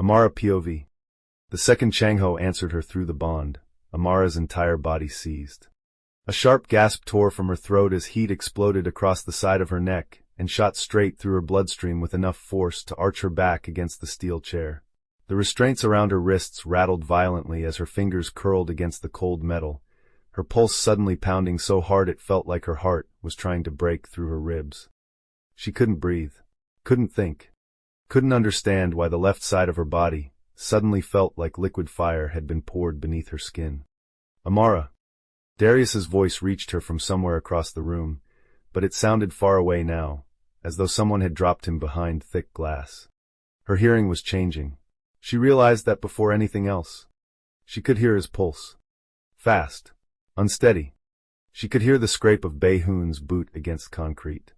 Amara POV. The second Changho answered her through the bond, Amara's entire body seized. A sharp gasp tore from her throat as heat exploded across the side of her neck and shot straight through her bloodstream with enough force to arch her back against the steel chair. The restraints around her wrists rattled violently as her fingers curled against the cold metal, her pulse suddenly pounding so hard it felt like her heart was trying to break through her ribs. She couldn't breathe, couldn't think, couldn't understand why the left side of her body suddenly felt like liquid fire had been poured beneath her skin. Amara. Darius's voice reached her from somewhere across the room, but it sounded far away now, as though someone had dropped him behind thick glass. Her hearing was changing. She realized that before anything else. She could hear his pulse. Fast. Unsteady. She could hear the scrape of Bae-hoon's boot against concrete.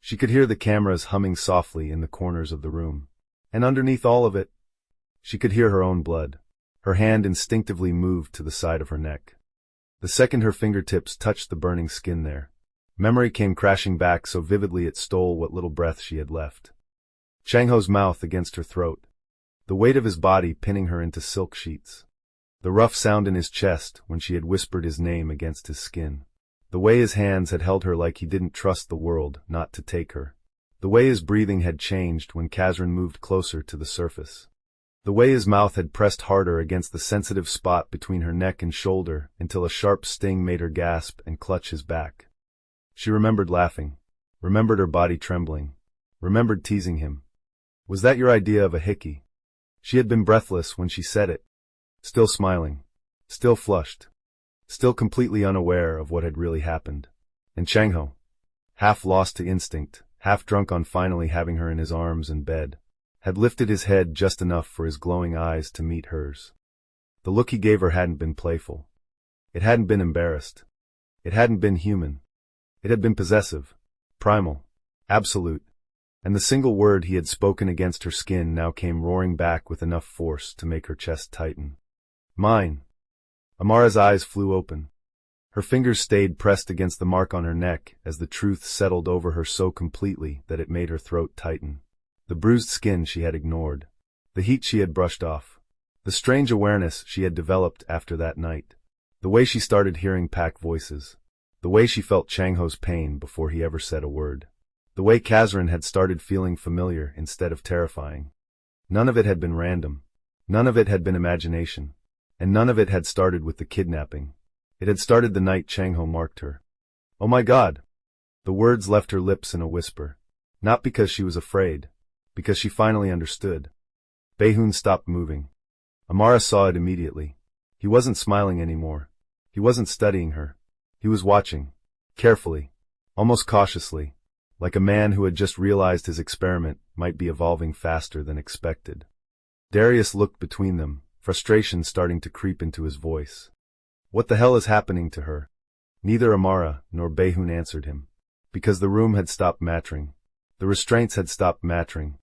She could hear the cameras humming softly in the corners of the room. And underneath all of it, she could hear her own blood. Her hand instinctively moved to the side of her neck. The second her fingertips touched the burning skin there, memory came crashing back so vividly it stole what little breath she had left. Changho's mouth against her throat, the weight of his body pinning her into silk sheets. The rough sound in his chest when she had whispered his name against his skin. The way his hands had held her like he didn't trust the world not to take her. The way his breathing had changed when Kazryn moved closer to the surface. The way his mouth had pressed harder against the sensitive spot between her neck and shoulder until a sharp sting made her gasp and clutch his back. She remembered laughing, remembered her body trembling, remembered teasing him. Was that your idea of a hickey? She had been breathless when she said it, still smiling, still flushed, still completely unaware of what had really happened. And Changho, half lost to instinct, half drunk on finally having her in his arms and bed, had lifted his head just enough for his glowing eyes to meet hers. The look he gave her hadn't been playful. It hadn't been embarrassed. It hadn't been human. It had been possessive, primal, absolute, and the single word he had spoken against her skin now came roaring back with enough force to make her chest tighten. Mine. Amara's eyes flew open. Her fingers stayed pressed against the mark on her neck as the truth settled over her so completely that it made her throat tighten. The bruised skin she had ignored, the heat she had brushed off, the strange awareness she had developed after that night, the way she started hearing pack voices, the way she felt Changho's pain before he ever said a word, the way Kazryn had started feeling familiar instead of terrifying. None of it had been random, none of it had been imagination, and none of it had started with the kidnapping. It had started the night Changho marked her. Oh my God! The words left her lips in a whisper, not because she was afraid, because she finally understood. Bae-hoon stopped moving. Amara saw it immediately. He wasn't smiling anymore. He wasn't studying her. He was watching, carefully, almost cautiously, like a man who had just realized his experiment might be evolving faster than expected. Darius looked between them, frustration starting to creep into his voice. What the hell is happening to her? Neither Amara nor Bae-hoon answered him, because the room had stopped mattering. The restraints had stopped mattering.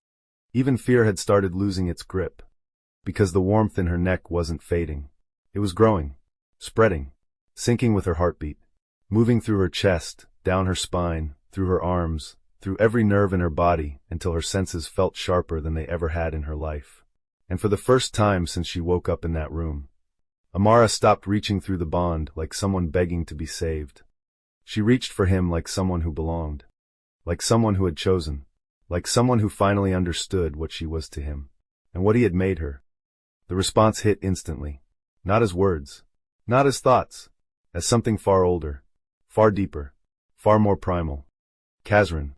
Even fear had started losing its grip, because the warmth in her neck wasn't fading. It was growing, spreading, sinking with her heartbeat, moving through her chest, down her spine, through her arms, through every nerve in her body until her senses felt sharper than they ever had in her life. And for the first time since she woke up in that room, Amara stopped reaching through the bond like someone begging to be saved. She reached for him like someone who belonged, like someone who had chosen, like someone who finally understood what she was to him, and what he had made her. The response hit instantly, not as words, not as thoughts, as something far older, far deeper, far more primal. Kazryn.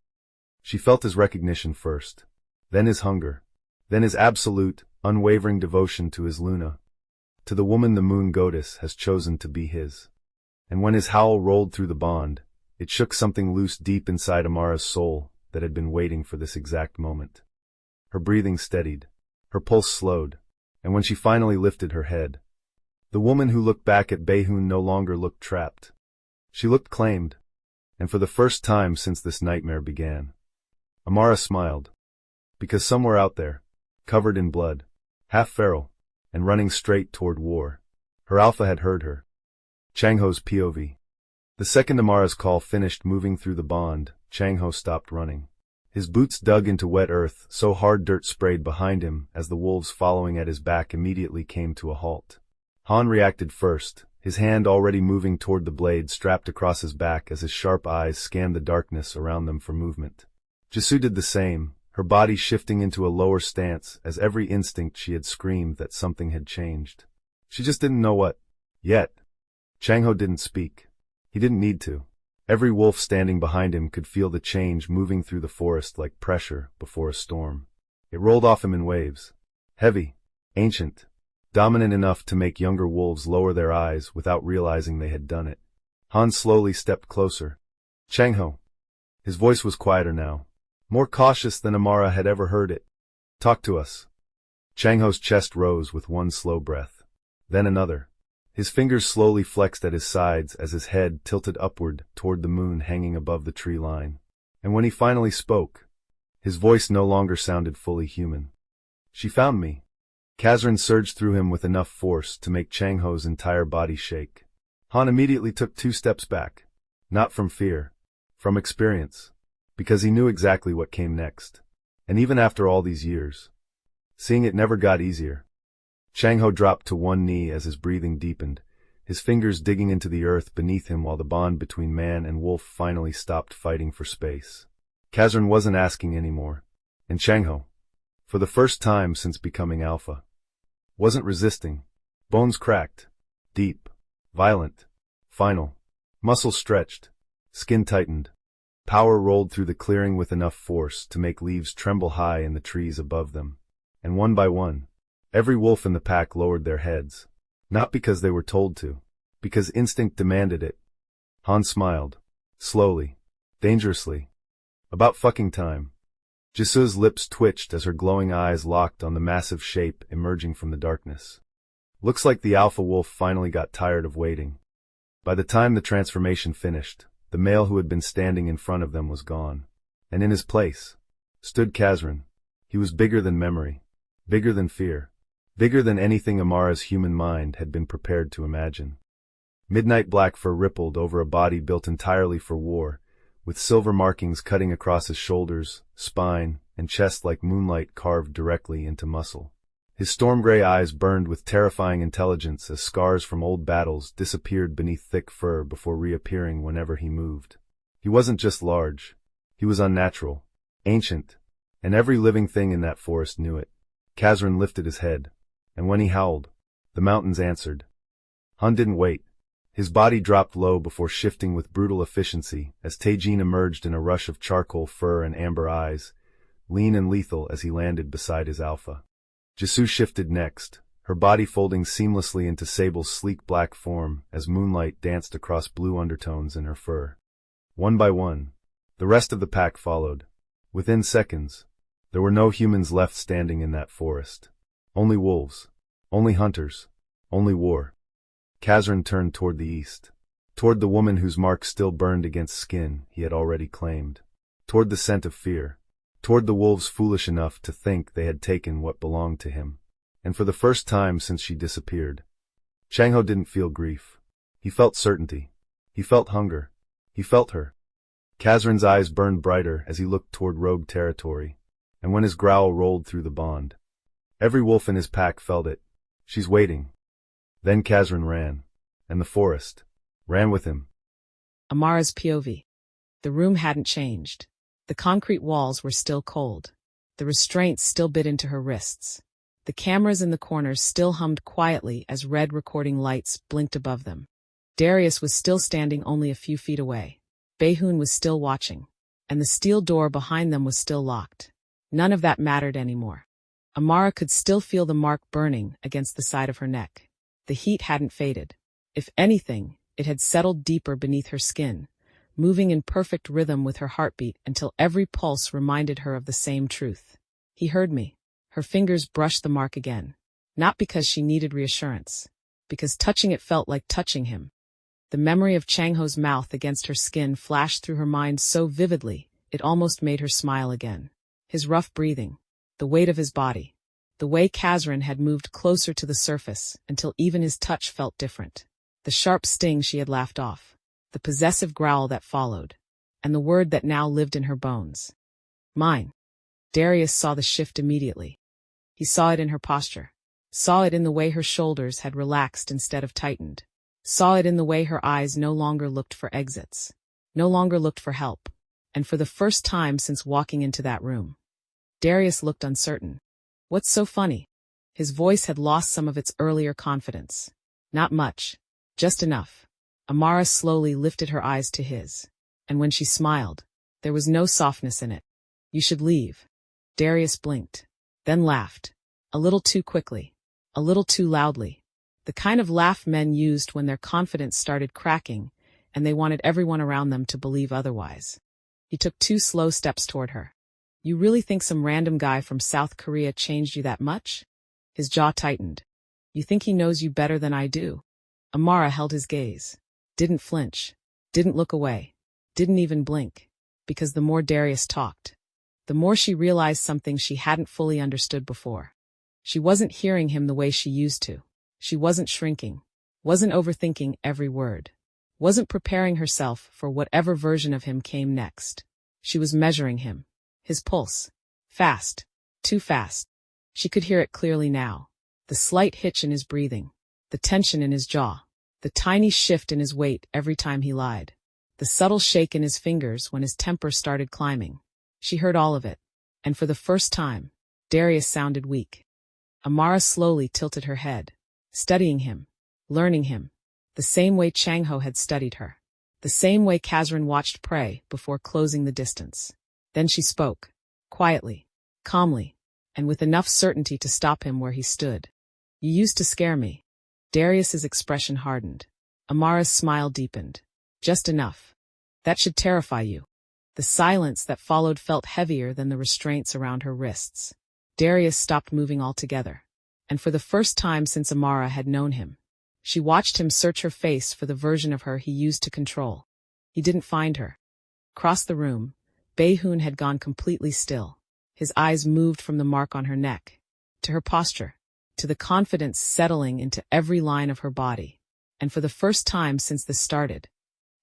She felt his recognition first, then his hunger, then his absolute, unwavering devotion to his Luna, to the woman the moon goddess has chosen to be his. And when his howl rolled through the bond, it shook something loose deep inside Amara's soul that had been waiting for this exact moment. Her breathing steadied, her pulse slowed, and when she finally lifted her head, the woman who looked back at Bae-hoon no longer looked trapped. She looked claimed, and for the first time since this nightmare began. Amara smiled, because somewhere out there, covered in blood, half feral, and running straight toward war, her alpha had heard her. Changho's POV. The second Amara's call finished moving through the bond, Changho stopped running. His boots dug into wet earth, so hard dirt sprayed behind him as the wolves following at his back immediately came to a halt. Han reacted first, his hand already moving toward the blade strapped across his back as his sharp eyes scanned the darkness around them for movement. Jisoo did the same, her body shifting into a lower stance as every instinct she had screamed that something had changed. She just didn't know what. Yet. Changho didn't speak. He didn't need to. Every wolf standing behind him could feel the change moving through the forest like pressure before a storm. It rolled off him in waves. Heavy, ancient, dominant enough to make younger wolves lower their eyes without realizing they had done it. Han slowly stepped closer. Changho. His voice was quieter now, more cautious than Amara had ever heard it. Talk to us. Changho's chest rose with one slow breath. Then another. His fingers slowly flexed at his sides as his head tilted upward toward the moon hanging above the tree line. And when he finally spoke, his voice no longer sounded fully human. She found me. Kazryn surged through him with enough force to make Changho's entire body shake. Han immediately took 2 steps back. Not from fear. From experience. Because he knew exactly what came next. And even after all these years, seeing it never got easier. Changho dropped to one knee as his breathing deepened, his fingers digging into the earth beneath him while the bond between man and wolf finally stopped fighting for space. Kazryn wasn't asking anymore. And Changho, for the first time since becoming alpha, wasn't resisting. Bones cracked. Deep. Violent. Final. Muscles stretched. Skin tightened. Power rolled through the clearing with enough force to make leaves tremble high in the trees above them. And one by one, every wolf in the pack lowered their heads. Not because they were told to. Because instinct demanded it. Han smiled. Slowly. Dangerously. About fucking time. Jisoo's lips twitched as her glowing eyes locked on the massive shape emerging from the darkness. Looks like the alpha wolf finally got tired of waiting. By the time the transformation finished, the male who had been standing in front of them was gone. And in his place stood Kazryn. He was bigger than memory. Bigger than fear. Bigger than anything Amara's human mind had been prepared to imagine. Midnight black fur rippled over a body built entirely for war, with silver markings cutting across his shoulders, spine, and chest like moonlight carved directly into muscle. His storm-gray eyes burned with terrifying intelligence as scars from old battles disappeared beneath thick fur before reappearing whenever he moved. He wasn't just large. He was unnatural, ancient, and every living thing in that forest knew it. Kazryn lifted his head. And when he howled, the mountains answered. Han didn't wait. His body dropped low before shifting with brutal efficiency as Taejin emerged in a rush of charcoal fur and amber eyes, lean and lethal as he landed beside his alpha. Jisoo shifted next, her body folding seamlessly into Sable's sleek black form as moonlight danced across blue undertones in her fur. One by one, the rest of the pack followed. Within seconds, there were no humans left standing in that forest. Only wolves. Only hunters. Only war. Kazryn turned toward the east. Toward the woman whose mark still burned against skin he had already claimed. Toward the scent of fear. Toward the wolves foolish enough to think they had taken what belonged to him. And for the first time since she disappeared, Changho didn't feel grief. He felt certainty. He felt hunger. He felt her. Kazryn's eyes burned brighter as he looked toward rogue territory, and when his growl rolled through the bond, every wolf in his pack felt it. She's waiting. Then Kazryn ran. And the forest ran with him. Amara's POV. The room hadn't changed. The concrete walls were still cold. The restraints still bit into her wrists. The cameras in the corners still hummed quietly as red recording lights blinked above them. Darius was still standing only a few feet away. Baehoon was still watching. And the steel door behind them was still locked. None of that mattered anymore. Amara could still feel the mark burning against the side of her neck. The heat hadn't faded. If anything, it had settled deeper beneath her skin, moving in perfect rhythm with her heartbeat until every pulse reminded her of the same truth. He heard me. Her fingers brushed the mark again. Not because she needed reassurance. Because touching it felt like touching him. The memory of Changho's mouth against her skin flashed through her mind so vividly, it almost made her smile again. His rough breathing. The weight of his body. The way Kazryn had moved closer to the surface until even his touch felt different. The sharp sting she had laughed off. The possessive growl that followed. And the word that now lived in her bones. Mine. Darius saw the shift immediately. He saw it in her posture. Saw it in the way her shoulders had relaxed instead of tightened. Saw it in the way her eyes no longer looked for exits. No longer looked for help. And for the first time since walking into that room, Darius looked uncertain. What's so funny? His voice had lost some of its earlier confidence. Not much. Just enough. Amara slowly lifted her eyes to his. And when she smiled, there was no softness in it. You should leave. Darius blinked. Then laughed. A little too quickly. A little too loudly. The kind of laugh men used when their confidence started cracking, and they wanted everyone around them to believe otherwise. He took 2 slow steps toward her. You really think some random guy from South Korea changed you that much? His jaw tightened. You think he knows you better than I do? Amara held his gaze. Didn't flinch. Didn't look away. Didn't even blink. Because the more Darius talked, the more she realized something she hadn't fully understood before. She wasn't hearing him the way she used to. She wasn't shrinking. Wasn't overthinking every word. Wasn't preparing herself for whatever version of him came next. She was measuring him. His pulse. Fast. Too fast. She could hear it clearly now. The slight hitch in his breathing. The tension in his jaw. The tiny shift in his weight every time he lied. The subtle shake in his fingers when his temper started climbing. She heard all of it. And for the first time, Darius sounded weak. Amara slowly tilted her head. Studying him. Learning him. The same way Changho had studied her. The same way Kazryn watched prey before closing the distance. Then she spoke. Quietly. Calmly. And with enough certainty to stop him where he stood. You used to scare me. Darius's expression hardened. Amara's smile deepened. Just enough. That should terrify you. The silence that followed felt heavier than the restraints around her wrists. Darius stopped moving altogether. And for the first time since Amara had known him, she watched him search her face for the version of her he used to control. He didn't find her. Across the room, Bae-hoon had gone completely still. His eyes moved from the mark on her neck, to her posture, to the confidence settling into every line of her body. And for the first time since this started,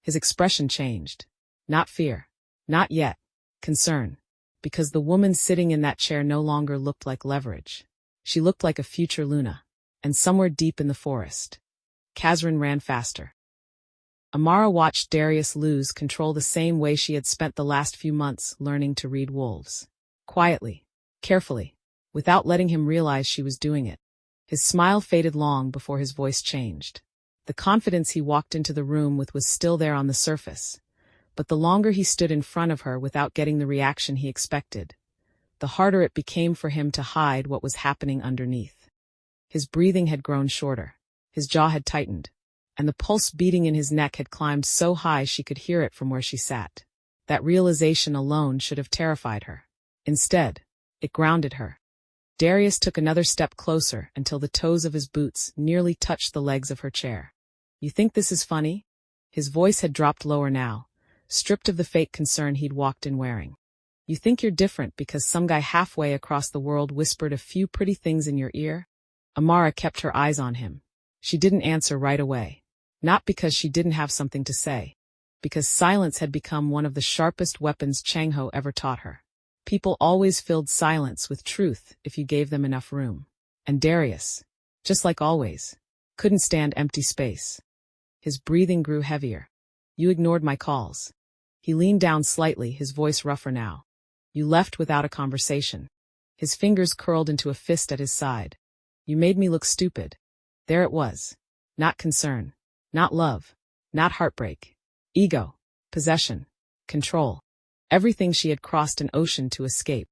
his expression changed. Not fear. Not yet. Concern. Because the woman sitting in that chair no longer looked like leverage. She looked like a future Luna. And somewhere deep in the forest, Kazryn ran faster. Amara watched Darius lose control the same way she had spent the last few months learning to read wolves. Quietly. Carefully. Without letting him realize she was doing it. His smile faded long before his voice changed. The confidence he walked into the room with was still there on the surface. But the longer he stood in front of her without getting the reaction he expected, the harder it became for him to hide what was happening underneath. His breathing had grown shorter. His jaw had tightened. And the pulse beating in his neck had climbed so high she could hear it from where she sat. That realization alone should have terrified her. Instead, it grounded her. Darius took another step closer until the toes of his boots nearly touched the legs of her chair. You think this is funny? His voice had dropped lower now, stripped of the fake concern he'd walked in wearing. You think you're different because some guy halfway across the world whispered a few pretty things in your ear? Amara kept her eyes on him. She didn't answer right away. Not because she didn't have something to say. Because silence had become one of the sharpest weapons Changho ever taught her. People always filled silence with truth if you gave them enough room. And Darius, just like always, couldn't stand empty space. His breathing grew heavier. You ignored my calls. He leaned down slightly, his voice rougher now. You left without a conversation. His fingers curled into a fist at his side. You made me look stupid. There it was. Not concern. Not love. Not heartbreak. Ego. Possession. Control. Everything she had crossed an ocean to escape.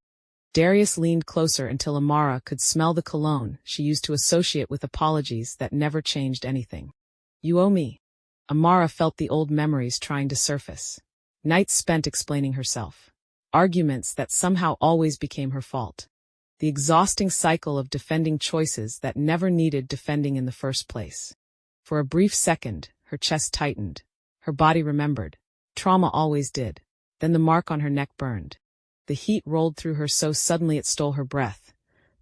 Darius leaned closer until Amara could smell the cologne she used to associate with apologies that never changed anything. You owe me. Amara felt the old memories trying to surface. Nights spent explaining herself. Arguments that somehow always became her fault. The exhausting cycle of defending choices that never needed defending in the first place. For a brief second, her chest tightened. Her body remembered. Trauma always did. Then the mark on her neck burned. The heat rolled through her so suddenly it stole her breath.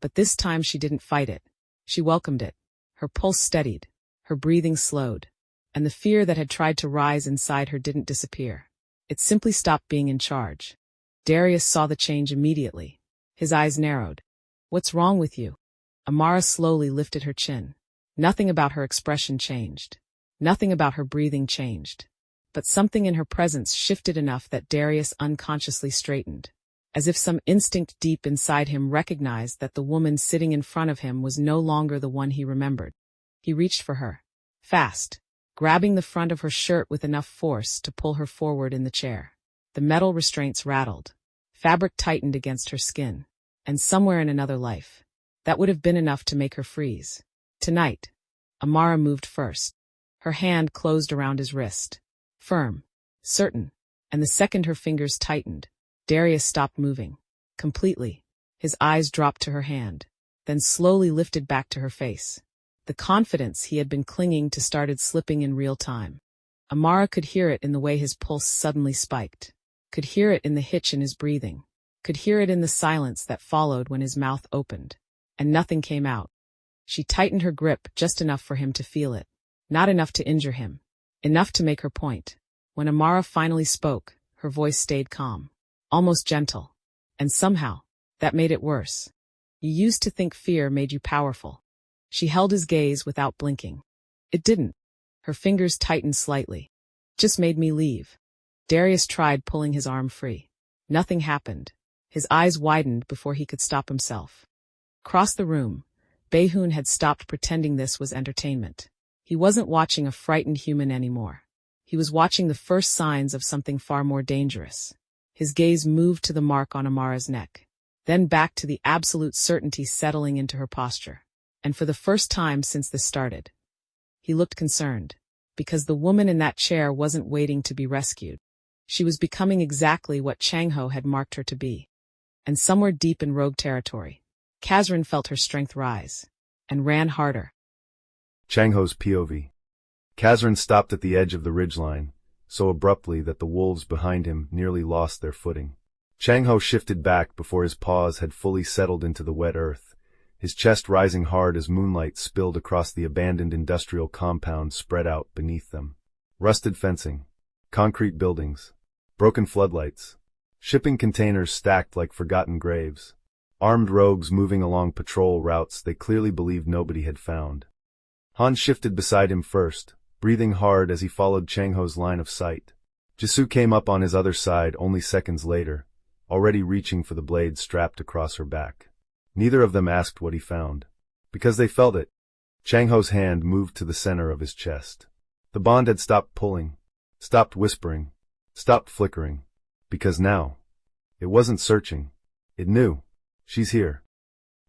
But this time she didn't fight it. She welcomed it. Her pulse steadied. Her breathing slowed. And the fear that had tried to rise inside her didn't disappear. It simply stopped being in charge. Darius saw the change immediately. His eyes narrowed. "What's wrong with you?" Amara slowly lifted her chin. Nothing about her expression changed. Nothing about her breathing changed. But something in her presence shifted enough that Darius unconsciously straightened, as if some instinct deep inside him recognized that the woman sitting in front of him was no longer the one he remembered. He reached for her. Fast, grabbing the front of her shirt with enough force to pull her forward in the chair. The metal restraints rattled. Fabric tightened against her skin. And somewhere in another life, that would have been enough to make her freeze. Tonight, Amara moved first. Her hand closed around his wrist. Firm, certain, and the second her fingers tightened, Darius stopped moving. Completely. His eyes dropped to her hand, then slowly lifted back to her face. The confidence he had been clinging to started slipping in real time. Amara could hear it in the way his pulse suddenly spiked. Could hear it in the hitch in his breathing. Could hear it in the silence that followed when his mouth opened. And nothing came out. She tightened her grip just enough for him to feel it. Not enough to injure him. Enough to make her point. When Amara finally spoke, her voice stayed calm. Almost gentle. And somehow, that made it worse. "You used to think fear made you powerful." She held his gaze without blinking. "It didn't." Her fingers tightened slightly. "Just made me leave." Darius tried pulling his arm free. Nothing happened. His eyes widened before he could stop himself. Across the room, Bayhoon had stopped pretending this was entertainment. He wasn't watching a frightened human anymore. He was watching the first signs of something far more dangerous. His gaze moved to the mark on Amara's neck, then back to the absolute certainty settling into her posture. And for the first time since this started, he looked concerned, because the woman in that chair wasn't waiting to be rescued. She was becoming exactly what Changho had marked her to be. And somewhere deep in rogue territory, Kazryn felt her strength rise, and ran harder. Changho's POV. Kazryn stopped at the edge of the ridgeline, so abruptly that the wolves behind him nearly lost their footing. Changho shifted back before his paws had fully settled into the wet earth, his chest rising hard as moonlight spilled across the abandoned industrial compound spread out beneath them. Rusted fencing, concrete buildings, broken floodlights, shipping containers stacked like forgotten graves, armed rogues moving along patrol routes they clearly believed nobody had found. Han shifted beside him first, breathing hard as he followed Changho's line of sight. Jisoo came up on his other side only seconds later, already reaching for the blade strapped across her back. Neither of them asked what he found, because they felt it. Changho's hand moved to the center of his chest. The bond had stopped pulling, stopped whispering, stopped flickering, because now, it wasn't searching. It knew. She's here.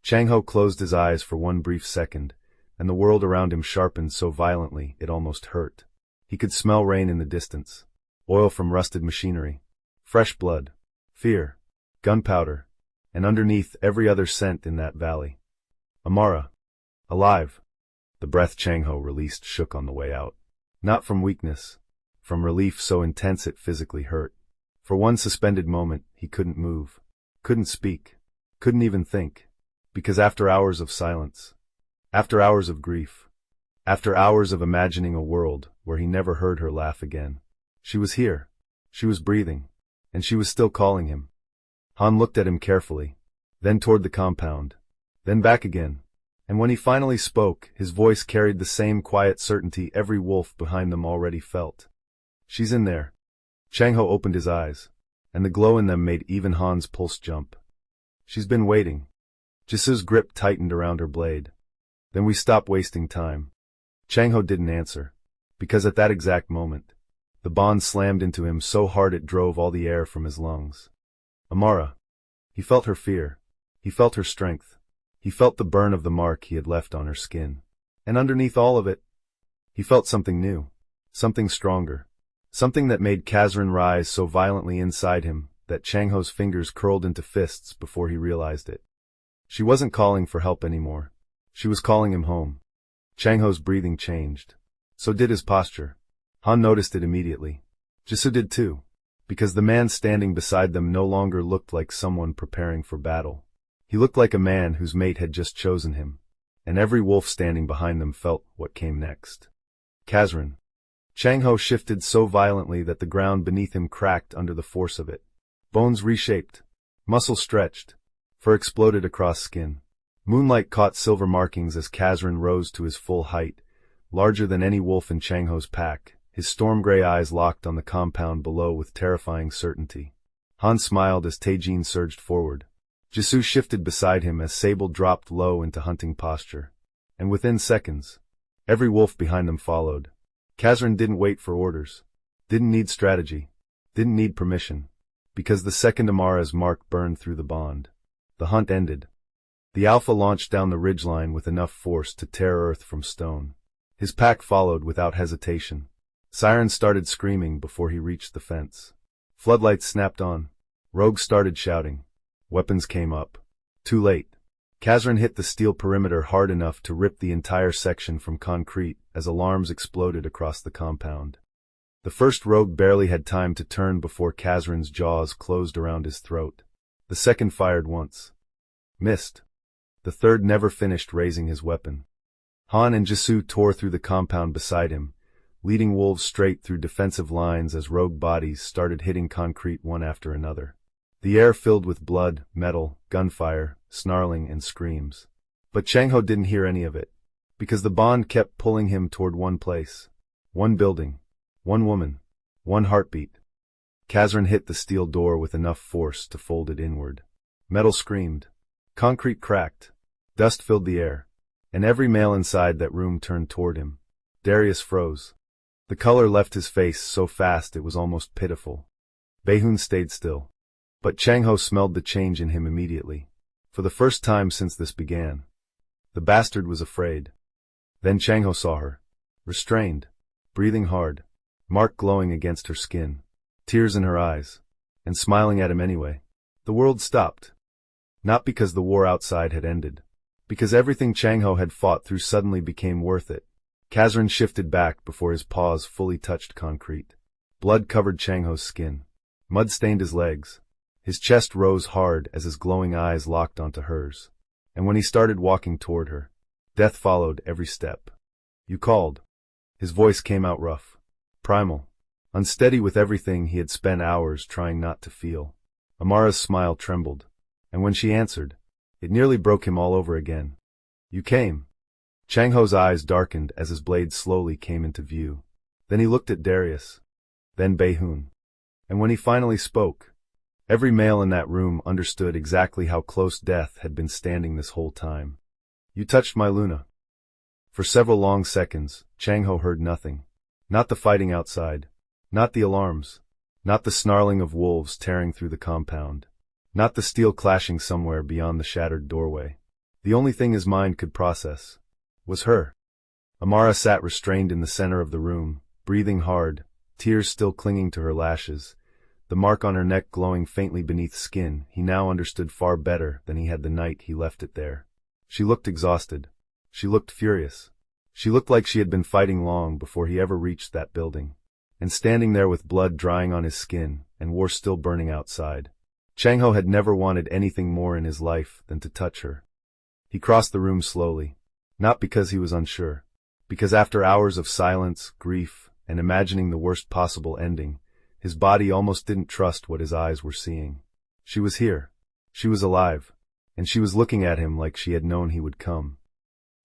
Changho closed his eyes for one brief second, and the world around him sharpened so violently it almost hurt. He could smell rain in the distance, oil from rusted machinery, fresh blood, fear, gunpowder, and underneath every other scent in that valley. Amara. Alive. The breath Changho released shook on the way out. Not from weakness, from relief so intense it physically hurt. For one suspended moment, he couldn't move, couldn't speak, couldn't even think, because after hours of silence, after hours of grief, after hours of imagining a world where he never heard her laugh again, she was here, she was breathing, and she was still calling him. Han looked at him carefully, then toward the compound, then back again, and when he finally spoke, his voice carried the same quiet certainty every wolf behind them already felt. She's in there. Changho opened his eyes, and the glow in them made even Han's pulse jump. She's been waiting. Jisoo's grip tightened around her blade. Then we stop wasting time. Changho didn't answer, because at that exact moment, the bond slammed into him so hard it drove all the air from his lungs. Amara. He felt her fear. He felt her strength. He felt the burn of the mark he had left on her skin. And underneath all of it, he felt something new, something stronger, something that made Kazryn rise so violently inside him that Changho's fingers curled into fists before he realized it. She wasn't calling for help anymore. She was calling him home. Changho's breathing changed. So did his posture. Han noticed it immediately. Jisoo did too, because the man standing beside them no longer looked like someone preparing for battle. He looked like a man whose mate had just chosen him, and every wolf standing behind them felt what came next. Kazryn. Changho shifted so violently that the ground beneath him cracked under the force of it. Bones reshaped. Muscles stretched. Fur exploded across skin. Moonlight caught silver markings as Kazryn rose to his full height, larger than any wolf in Changho's pack, his storm-gray eyes locked on the compound below with terrifying certainty. Han smiled as Taejin surged forward. Jisoo shifted beside him as Sable dropped low into hunting posture. And within seconds, every wolf behind them followed. Kazryn didn't wait for orders. Didn't need strategy. Didn't need permission. Because the second Amara's mark burned through the bond, the hunt ended. The Alpha launched down the ridgeline with enough force to tear earth from stone. His pack followed without hesitation. Sirens started screaming before he reached the fence. Floodlights snapped on. Rogues started shouting. Weapons came up. Too late. Kazryn hit the steel perimeter hard enough to rip the entire section from concrete as alarms exploded across the compound. The first rogue barely had time to turn before Kazryn's jaws closed around his throat. The second fired once. Missed. The third never finished raising his weapon. Han and Jisoo tore through the compound beside him, leading wolves straight through defensive lines as rogue bodies started hitting concrete one after another. The air filled with blood, metal, gunfire, snarling, and screams. But Changho didn't hear any of it, because the bond kept pulling him toward one place. One building. One woman. One heartbeat. Kazryn hit the steel door with enough force to fold it inward. Metal screamed. Concrete cracked. Dust filled the air. And every male inside that room turned toward him. Darius froze. The color left his face so fast it was almost pitiful. Baehoon stayed still. But Changho smelled the change in him immediately. For the first time since this began. The bastard was afraid. Then Changho saw her. Restrained. Breathing hard. Mark glowing against her skin. Tears in her eyes. And smiling at him anyway. The world stopped. Not because the war outside had ended. Because everything Changho had fought through suddenly became worth it. Kazryn shifted back before his paws fully touched concrete. Blood covered Changho's skin. Mud stained his legs. His chest rose hard as his glowing eyes locked onto hers. And when he started walking toward her, death followed every step. You called. His voice came out rough. Primal. Unsteady with everything he had spent hours trying not to feel. Amara's smile trembled. And when she answered, it nearly broke him all over again. You came. Changho's eyes darkened as his blade slowly came into view. Then he looked at Darius. Then Baehoon. And when he finally spoke, every male in that room understood exactly how close death had been standing this whole time. You touched my Luna. For several long seconds, Changho heard nothing. Not the fighting outside. Not the alarms. Not the snarling of wolves tearing through the compound. Not the steel clashing somewhere beyond the shattered doorway. The only thing his mind could process was her. Amara sat restrained in the center of the room, breathing hard, tears still clinging to her lashes, the mark on her neck glowing faintly beneath skin he now understood far better than he had the night he left it there. She looked exhausted. She looked furious. She looked like she had been fighting long before he ever reached that building. And standing there with blood drying on his skin and war still burning outside. Changho had never wanted anything more in his life than to touch her. He crossed the room slowly, not because he was unsure, because after hours of silence, grief, and imagining the worst possible ending, his body almost didn't trust what his eyes were seeing. She was here. She was alive. And she was looking at him like she had known he would come.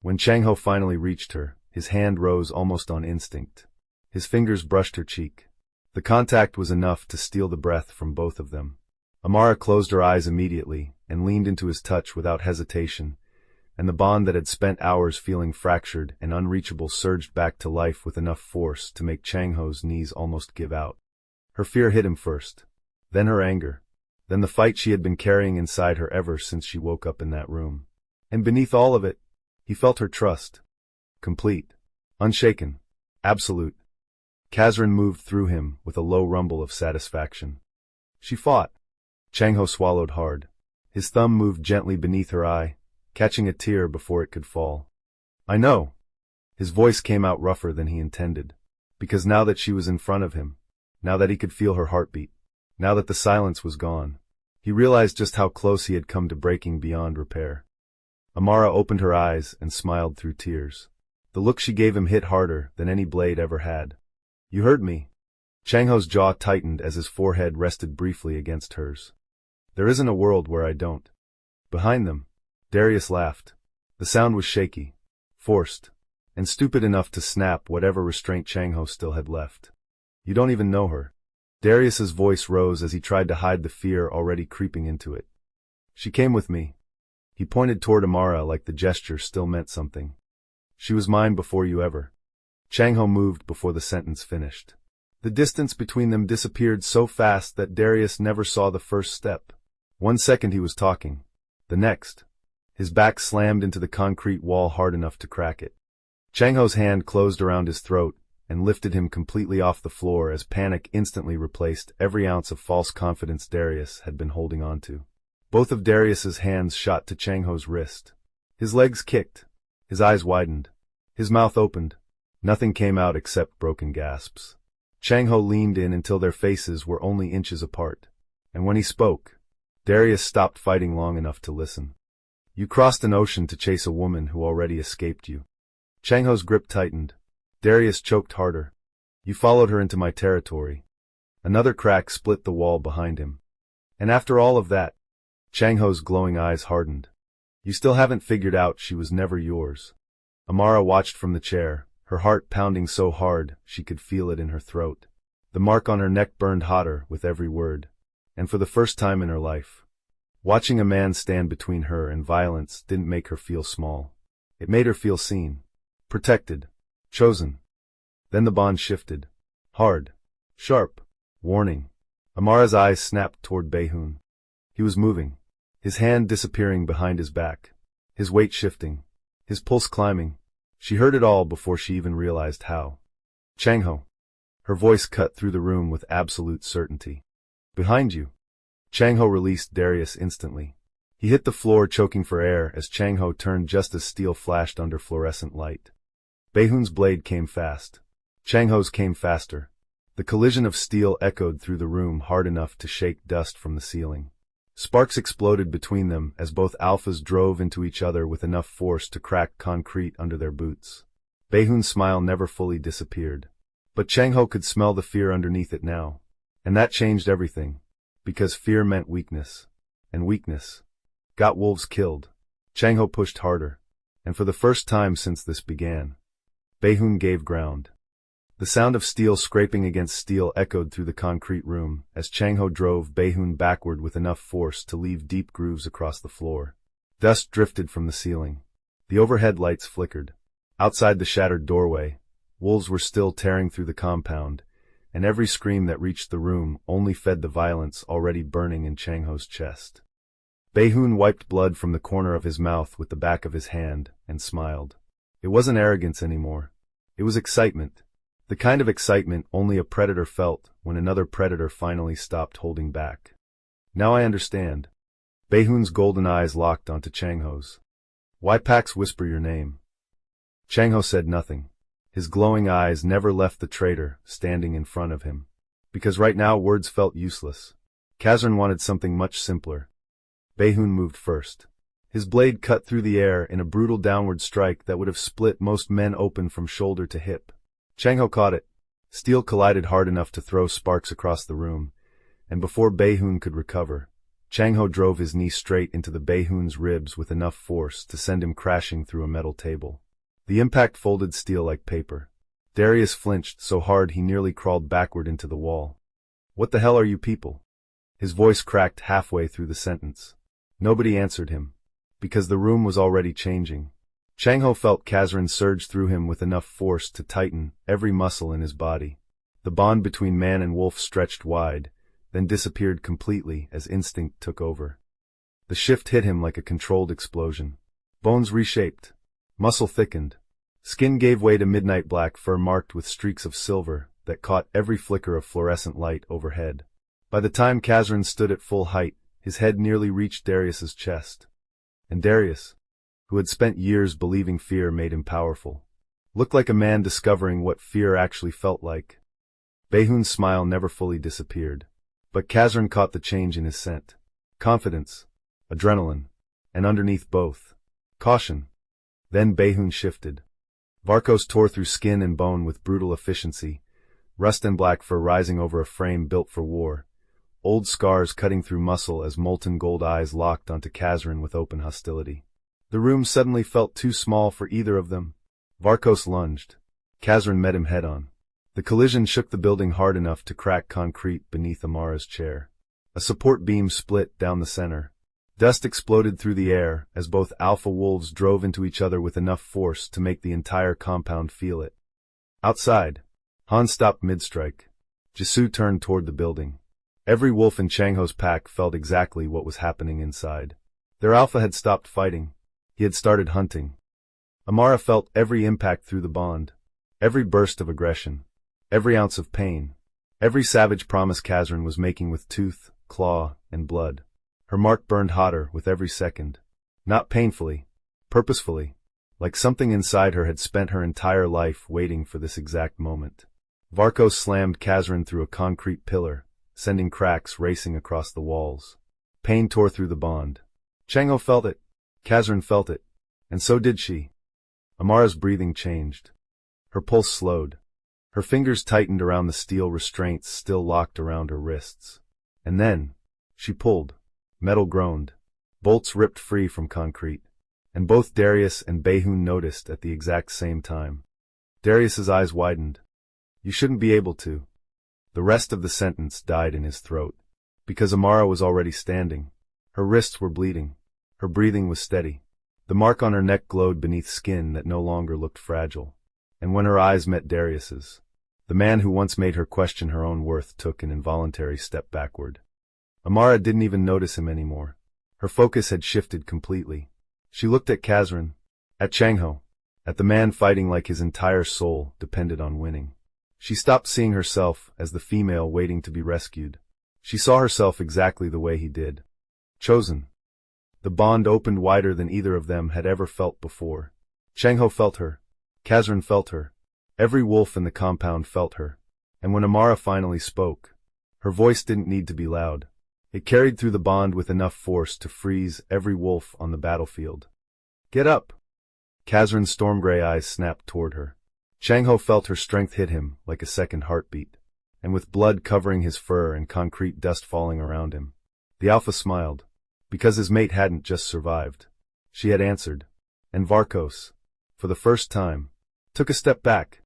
When Changho finally reached her, his hand rose almost on instinct. His fingers brushed her cheek. The contact was enough to steal the breath from both of them. Amara closed her eyes immediately and leaned into his touch without hesitation, and the bond that had spent hours feeling fractured and unreachable surged back to life with enough force to make Changho's knees almost give out. Her fear hit him first, then her anger, then the fight she had been carrying inside her ever since she woke up in that room. And beneath all of it, he felt her trust. Complete. Unshaken. Absolute. Kazryn moved through him with a low rumble of satisfaction. She fought. Changho swallowed hard. His thumb moved gently beneath her eye, catching a tear before it could fall. I know. His voice came out rougher than he intended. Because now that she was in front of him, now that he could feel her heartbeat, now that the silence was gone, he realized just how close he had come to breaking beyond repair. Amara opened her eyes and smiled through tears. The look she gave him hit harder than any blade ever had. You heard me. Changho's jaw tightened as his forehead rested briefly against hers. There isn't a world where I don't. Behind them, Darius laughed. The sound was shaky, forced, and stupid enough to snap whatever restraint Changho still had left. You don't even know her. Darius's voice rose as he tried to hide the fear already creeping into it. She came with me. He pointed toward Amara like the gesture still meant something. She was mine before you ever. Changho moved before the sentence finished. The distance between them disappeared so fast that Darius never saw the first step. 1 second he was talking. The next, his back slammed into the concrete wall hard enough to crack it. Changho's hand closed around his throat and lifted him completely off the floor as panic instantly replaced every ounce of false confidence Darius had been holding on to. Both of Darius's hands shot to Changho's wrist. His legs kicked. His eyes widened. His mouth opened. Nothing came out except broken gasps. Changho leaned in until their faces were only inches apart. And when he spoke, Darius stopped fighting long enough to listen. You crossed an ocean to chase a woman who already escaped you. Changho's grip tightened. Darius choked harder. You followed her into my territory. Another crack split the wall behind him. And after all of that, Changho's glowing eyes hardened. You still haven't figured out she was never yours. Amara watched from the chair, her heart pounding so hard she could feel it in her throat. The mark on her neck burned hotter with every word. And for the first time in her life, watching a man stand between her and violence didn't make her feel small. It made her feel seen, protected, chosen. Then the bond shifted. Hard, sharp, warning. Amara's eyes snapped toward Baehoon. He was moving, his hand disappearing behind his back, his weight shifting, his pulse climbing. She heard it all before she even realized how. Changho. Her voice cut through the room with absolute certainty. Behind you. Changho released Darius instantly. He hit the floor choking for air as Changho turned just as steel flashed under fluorescent light. Baehoon's blade came fast. Changho's came faster. The collision of steel echoed through the room hard enough to shake dust from the ceiling. Sparks exploded between them as both alphas drove into each other with enough force to crack concrete under their boots. Baehoon's smile never fully disappeared. But Changho could smell the fear underneath it now. And that changed everything. Because fear meant weakness. And weakness got wolves killed. Changho pushed harder. And for the first time since this began, Baehoon gave ground. The sound of steel scraping against steel echoed through the concrete room as Changho drove Baehoon backward with enough force to leave deep grooves across the floor. Dust drifted from the ceiling. The overhead lights flickered. Outside the shattered doorway, wolves were still tearing through the compound, and every scream that reached the room only fed the violence already burning in Changho's chest. Baehoon wiped blood from the corner of his mouth with the back of his hand and smiled. It wasn't arrogance anymore. It was excitement. The kind of excitement only a predator felt when another predator finally stopped holding back. Now I understand. Baehoon's golden eyes locked onto Changho's. Why Pax whisper your name? Changho said nothing. His glowing eyes never left the traitor standing in front of him. Because right now words felt useless. Kazryn wanted something much simpler. Baehoon moved first. His blade cut through the air in a brutal downward strike that would have split most men open from shoulder to hip. Changho caught it. Steel collided hard enough to throw sparks across the room, and before Baehoon could recover, Changho drove his knee straight into the Baehoon's ribs with enough force to send him crashing through a metal table. The impact folded steel like paper. Darius flinched so hard he nearly crawled backward into the wall. What the hell are you people? His voice cracked halfway through the sentence. Nobody answered him, because the room was already changing. Changho felt Kazryn surge through him with enough force to tighten every muscle in his body. The bond between man and wolf stretched wide, then disappeared completely as instinct took over. The shift hit him like a controlled explosion. Bones reshaped. Muscle thickened. Skin gave way to midnight black fur marked with streaks of silver that caught every flicker of fluorescent light overhead. By the time Kazryn stood at full height, his head nearly reached Darius's chest. And Darius, who had spent years believing fear made him powerful, looked like a man discovering what fear actually felt like. Baehoon's smile never fully disappeared, but Kazryn caught the change in his scent. Confidence, adrenaline, and underneath both, caution. Then Baehoon shifted. Varkos tore through skin and bone with brutal efficiency, rust and black fur rising over a frame built for war, old scars cutting through muscle as molten gold eyes locked onto Kazryn with open hostility. The room suddenly felt too small for either of them. Varkos lunged. Kazryn met him head-on. The collision shook the building hard enough to crack concrete beneath Amara's chair. A support beam split down the center. Dust exploded through the air as both alpha wolves drove into each other with enough force to make the entire compound feel it. Outside, Han stopped mid-strike. Jisoo turned toward the building. Every wolf in Changho's pack felt exactly what was happening inside. Their alpha had stopped fighting. He had started hunting. Amara felt every impact through the bond, every burst of aggression, every ounce of pain, every savage promise Kazryn was making with tooth, claw, and blood. Her mark burned hotter with every second. Not painfully, purposefully, like something inside her had spent her entire life waiting for this exact moment. Varkos slammed Kazryn through a concrete pillar, sending cracks racing across the walls. Pain tore through the bond. Changho felt it. Kazryn felt it. And so did she. Amara's breathing changed. Her pulse slowed. Her fingers tightened around the steel restraints still locked around her wrists. And then, she pulled. Metal groaned. Bolts ripped free from concrete. And both Darius and Bayhoon noticed at the exact same time. Darius's eyes widened. You shouldn't be able to. The rest of the sentence died in his throat. Because Amara was already standing. Her wrists were bleeding. Her breathing was steady. The mark on her neck glowed beneath skin that no longer looked fragile. And when her eyes met Darius's, the man who once made her question her own worth took an involuntary step backward. Amara didn't even notice him anymore. Her focus had shifted completely. She looked at Kazryn, at Changho, at the man fighting like his entire soul depended on winning. She stopped seeing herself as the female waiting to be rescued. She saw herself exactly the way he did. Chosen. The bond opened wider than either of them had ever felt before. Changho felt her. Kazryn felt her. Every wolf in the compound felt her. And when Amara finally spoke, her voice didn't need to be loud. It carried through the bond with enough force to freeze every wolf on the battlefield. Get up! Kazryn's storm-gray eyes snapped toward her. Changho felt her strength hit him like a second heartbeat. And with blood covering his fur and concrete dust falling around him, the alpha smiled. Because his mate hadn't just survived. She had answered. And Varkos, for the first time, took a step back.